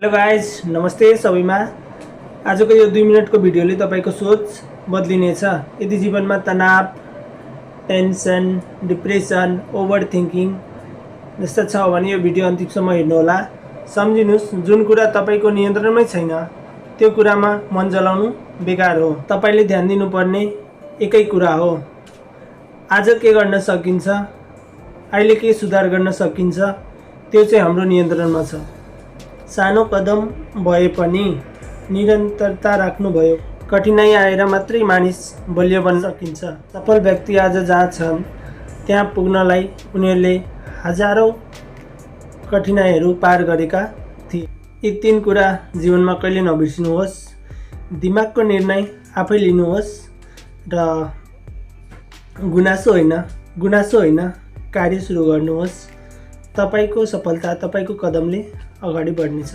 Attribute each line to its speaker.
Speaker 1: Hello guys, नमस्ते सबैमा। आजको यो 2 मिनटको भिडियोले तपाईको सोच बदलिनेछ। यदि जीवनमा तनाव, टेन्सन, डिप्रेसन, ओभर थिङ्किङ जस्ता छ भने यो भिडियो अन्तिमसम्म हेर्नुहोला। सम्झिनुस्, जुन कुरा तपाईको नियन्त्रणमै छैन त्यो कुरामा मन जलाउनु बेकार हो। तपाईले ध्यान दिनुपर्ने एकै कुरा हो, आज के गर्न सकिन्छ, अहिले के सुधार गर्न सकिन्छ, त्यो चाहिँ हाम्रो नियन्त्रणमा छ। सानो कदम भए पनि निरन्तरता राख्नुभयो, कठिनाइ आएर मात्रै मानिस बलियो बन्न सकिन्छ। सफल व्यक्ति आज जहाँ छन् त्यहाँ पुग्नलाई उनीहरूले हजारौं कठिनाइहरू पार गरेका थिए। यी 3 कुरा जीवनमा कहिले नबिर्सिनुहोस्। दिमागको निर्णय आफै लिनुहोस् र गुनासो होइन कार्य सुरु गर्नुहोस्। तपाईको सफलता तपाईको कदमले अगाडि बढ्नेछ।